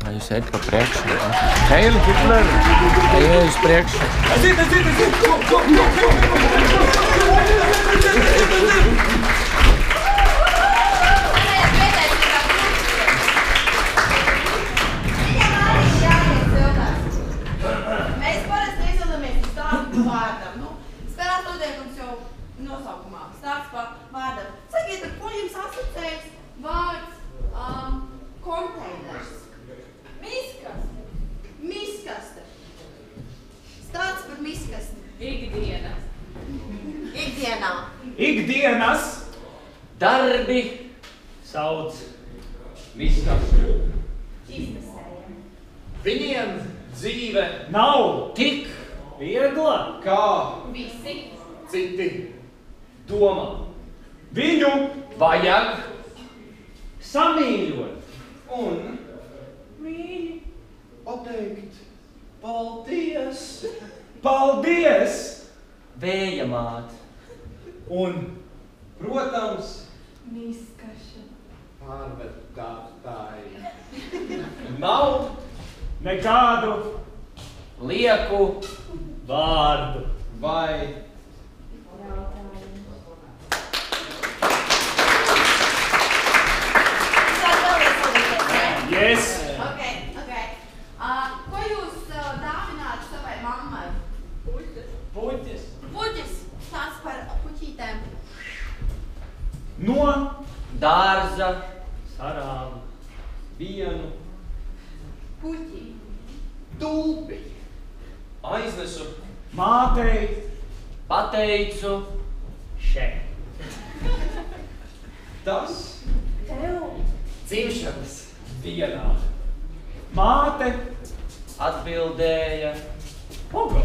Jūs ejat pa priekšu. Heil Hitler! Ej uz priekšu. Aiziet! Mēs parasti izvēlamies stāstu vārdam. Spēlēt nodēkums jau nosaukumā. Stāsts pa vārdam. Sakiet, ar ko jums asociējas vārds konteiners? Miskaste. Stāsts par miskasti. Ikdienas darbi sauc miskastu. Viņiem dzīve nav Tik viegla, kā Visi. citi domā. viņu Vajag samīļot. un pateikt paldies. Paldies! vēja māt. Un, protams, Miskaša. pārvērtāji. Nav Nekādu lieku vārdu. Vai Yes! Ok. Ko jūs dāvinātu savai mammai? puķis. Puķis. Stāsts par puķītēm. No Dārza sarām vienu Puķi. tulpi. aiznesu, mātei pateicu, šeit. Tas Tev. dzimšanas dienā. Māte Atbildēja, Pogo.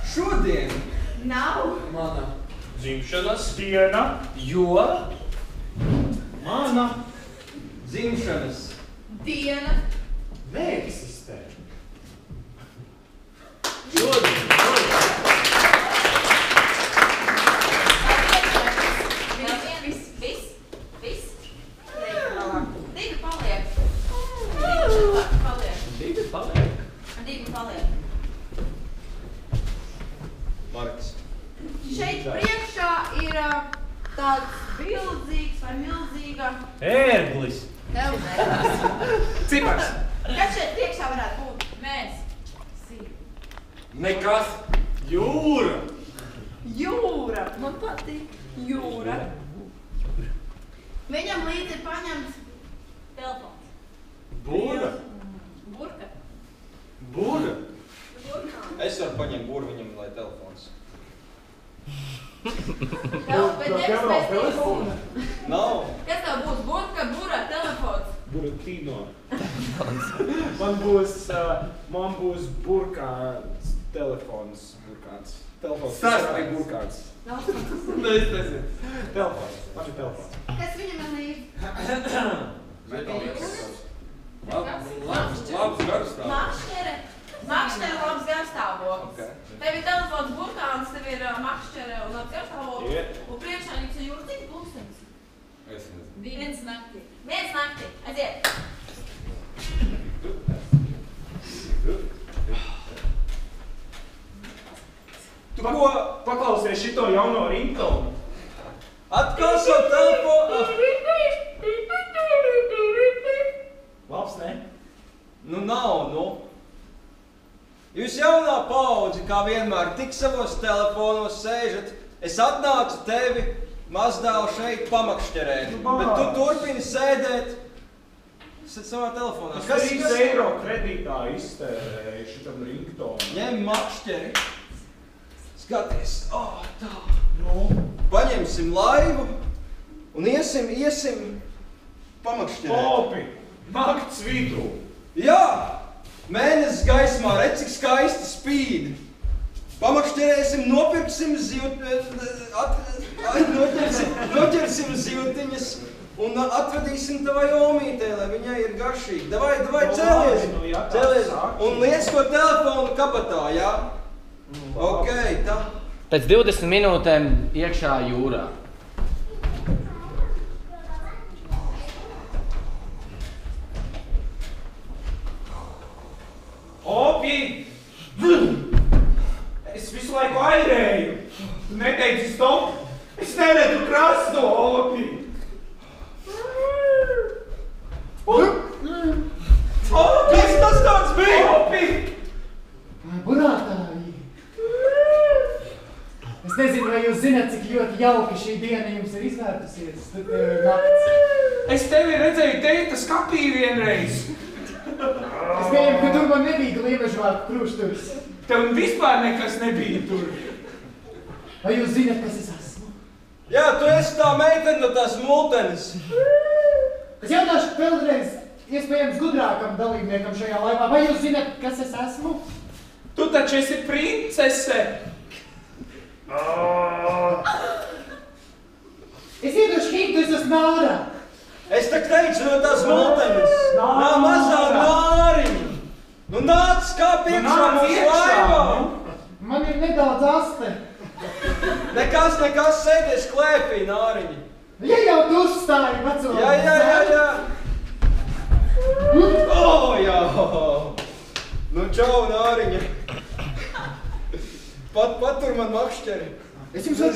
šodien Nav. mana dzimšanas, Diena. jo Mana. dzimšanas Diena. neeksistē. Viss. Divi paliek. Divi paliek. Marks. Šeit priekšā ir tāds bildzīgs vai milzīga Ērglis. tev nekas. Cipars. Kas šeit priekšā varētu būt? Mēs. nekas. Jūra. Man patīk jūra. Viņam līdzi ir paņemts telefons. Būra. Burka. Es varu paņemt būru viņam, lai telefons. Bet nevis mēs telefonu. Nav. Kas tev būs? Burka, bura, telefons. Burkino. Man būs burkā telefons burkāns. Telefons. Tas arī burkāns. Telefons. Man ir telefons. Kas viņam ir līdzi? Labs garstāvoklis. Makšķere labs garstāvoklis. Okay. Tev ir telefons burkāns, tev ir makšķere un labs garstāvoklis. Yeah. Un priekšā jums ir jūra cik plūkstens? Es nezinu. Viens nakti. Aiziet. Tu ko paklausies šito jauno ringtonu? Atkal savu telefonu. Labs, ne? Nu nav. Jūs jaunā paudze, kā vienmēr, tik savos telefonos sēžat. Es atnācu tevi, mazdēlu šeit pamakšķerēt. Bet tu turpini sēdēt savā telefonā. Es 3 eiro kredītā iztērēju šitam ringtonam. Ņem makšķeri. Skaties. Tā. Nu, Paņemsim laivu un iesim pamakšķerēt. Popi, nakts vidū. Jā! Mēnesis gaismā, redz, cik skaisti spīd. Pamakšķerēsim, nopirksim noķersim zivtiņas un atvedīsim tavai omītei, lai viņai ir garšīgi. Davai, cēlies! Cēlies! Un liec to telefonu kabatā, jā? Ok, tā. Pēc 20 minūtēm iekšā jūrā. krastu, Opi! Kas tas tāds bija? Opi! Burātāji! Es nezinu, vai jūs zināt, cik ļoti jauki šī diena jums ir izvērtusies nakts. Es tevi redzēju teita skapī vienreiz. Es pieņemu, ka tur man nebija gliemežvārku krušturis. Tev vispār nekas nebija tur. Vai jūs zināt, kas es esmu? Jā, tu esi tā meitene no tās multenes. Es jautāšu vēlreiz iespējams gudrākam dalībniekam šajā laivā. Vai jūs zināt, kas es esmu? Tu taču esi princese. Es iedošu hintu, es esmu Nāra. Es tak teicu no tās multenes. Nā, mazā Nāriņa. Nu nāc kā piekšā mums laivā. Man ir nedaudz aste. Nekas, sēdies klēpī, Nāriņa. Ja jau tu uzstāji, veco. Jā. Jā. Nu čau, Nāriņa. Patur man makšķeri. Es jums vēl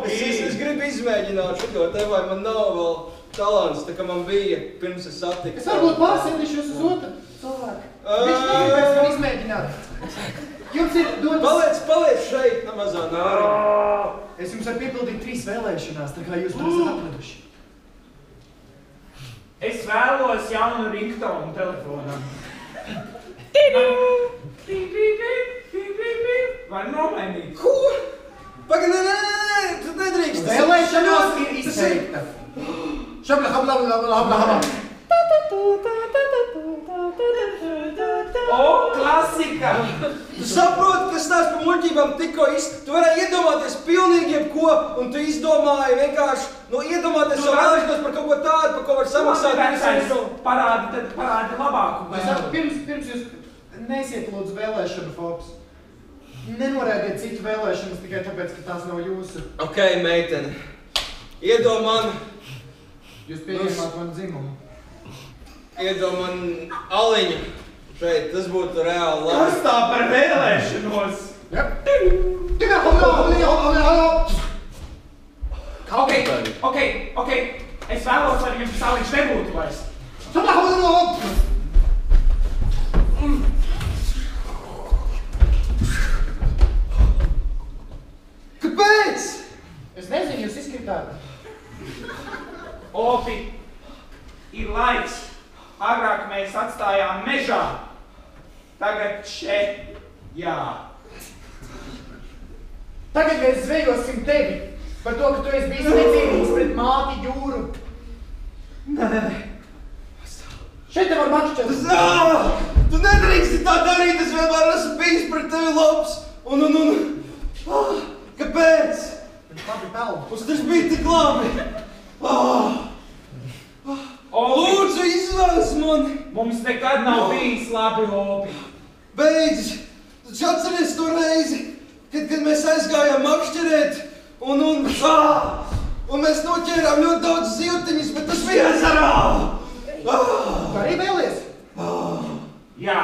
Es gribu izmēģināt šito te, vai man nav vēl talants, tā kā man bija, pirms es satiku. Es varbūt pārsēdīšos uz otru cilvēku. Viņš negribēs man izmēģināt. Jums ir dotas... Paliec šeit, namazā Nāriņa. Es jums varu piepildīt 3 vēlēšanās, tā kā jūs to esat atraduši. Es vēlos jaunu ringtonu telefonam. Vai nomainīt? Ko? Pagaid, nē, tu nedrīkst. Vēlēšanās ir izteikta. Šabla, habla. O, klasika! Tu saproti, kas tās pa muļķībām tikko Tu varēji iedomāties pilnīgi jebko, un tu izdomāji vienkārši, iedomāties savu vēlēšanos par kaut ko tādu, par ko var samaksāt. Parādi labāku. Pirms jūs neesiet lūdzu vēlēšanu fokus. Nenorēdiet citu vēlēšanas tikai tāpēc, ka tās nav jūsu. Ok, meitene. Iedod man... Jūs pieņemāt manu dzimumu. Iedod man aliņu. Šeit, tas būtu reāli labi. Kas tā par vēlēšanos? Ok. Es vēlos, lai jums aliņš nebūtu vairs. Kāpēc? Es nezinu, jūs izkritāt. Opi, ir laiks. Agrāk mēs atstājām mežā. Tagad šeit, jā. Tagad mēs zvejosim tevi par to, ka tu esi bijis necīnīgs pret māti jūru. Nē. Šeit te var makšķēt. Tu nedrīksti tā darīt, es vienmēr esmu bijis pret tevi labs. Kāpēc? Labi pelnu. Tas bija tik labi. Lūdzu, izvēles mani. Mums nekad nav bijis labi, Opi. Beidz. Taču atceries to reizi, kad mēs aizgājām makšķerēt un mēs noķērām ļoti daudz zivtiņas, bet tas bija ezerā. Tu arī vēlies? Jā.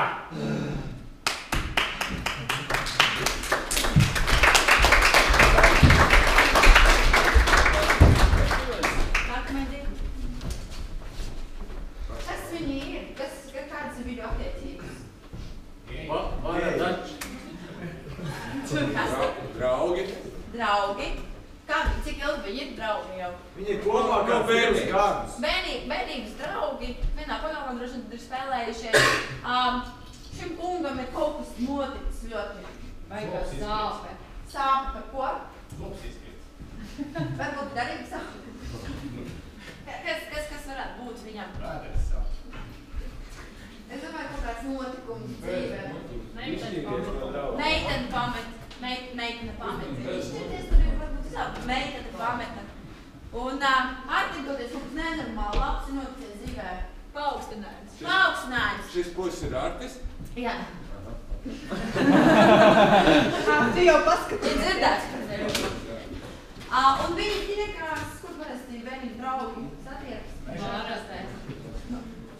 Draugi? Kādi, cik ilgi viņi ir draugi jau? Viņi ir kopā kā bērnības. Bērnības draugi. Vienā pagalmā droši vien ir spēlējušies. Šim kungam ir kaut kas noticis ļoti. Vai kā sāpe? Sāpe par ko? Lops izkrits. Varbūt darīgi sāpe. Kas varētu būt viņam? Prātēs sāpe. Es domāju, kaut kāds notikums dzīvē. Meitene pamet. Izšķirties tur jau varbūt izāpt. Meitene pameta. Un atrinkoties kaut kas nenormāli labs ir noticies dzīvē. Paaugstinājums. Šis puisis ir Artis? Jā. Tu jau paskatīji dzirdēts par tevi. Un viņi tiekās, kur parasti bērni draugi satiekas? Bārastē.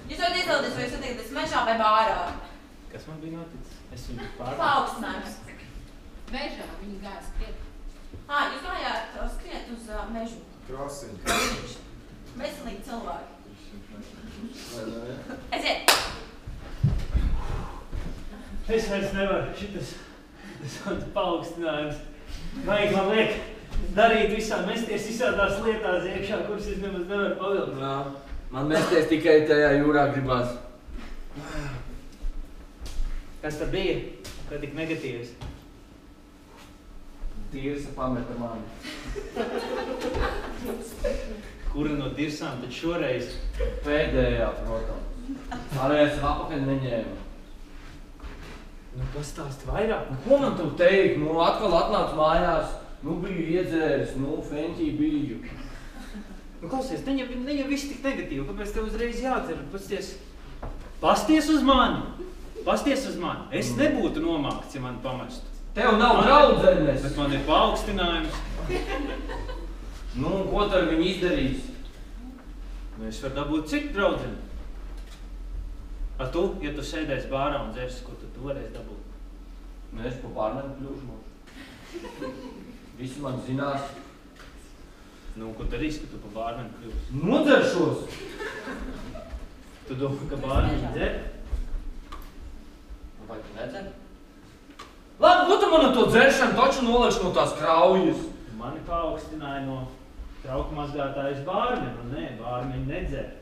Jūs varat izvēlēties, vai jūs satiekaties mežā vai bārā? Kas man bija noticis? Es viņu pārāk. Paaugstinājums. Mežā viņi gāja skriet. Jūs gājāt skriet? skriet uz mežu. Krasiņi. Veselīgi cilvēki. Aiziet! Es vairs nevaru šitas paaugstinājums. Vajag man liek darīt mesties visādās lietās iekšā, kuras es nemaz nevaru pavilkt. Jā, man mesties tikai tajā jūrā gribās. Kas tad bija? Kā tik negatīvs? Tīrsa pameta mani. Kura no dirsām tad šoreiz? Pēdējā, protams. Pārējais apakaļ neņēma. Nu, pastāst vairāk. Ko man tu teikt? Nu, atkal atnāc mājās. Nu, biju iedzēris, nu, feņķī biju. Nu, klausies, neņem viss tik negatīvi. Kāpēc tev uzreiz jācer? Pasties uz mani. Pasties uz mani. Es nebūtu nomākts, ja mani pamestu. Tev nav draudzenes. Bet man ir paaugstinājums. Nu, ko tu ar viņu izdarīsi? Nu, es varu dabūt citu draudzeni. A tu, ja tu sēdēsi bārā un dzersi, ko tu varēsi dabūt? Nu, es pa pārmenu kļūšu. Visi man zinās. Nu, ko darīsi, ka tu pa bārmeni kļūsi? Nodzeršos! Tu domā, ka bārmeni dzer? Vai tu nedzer? Labi, ko tu man ar to dzeršanu taču nolaiš no tās kraujas? Mani paaugstināja no trauku mazgātājas bārmeni, un nē, bārmeni nedzer.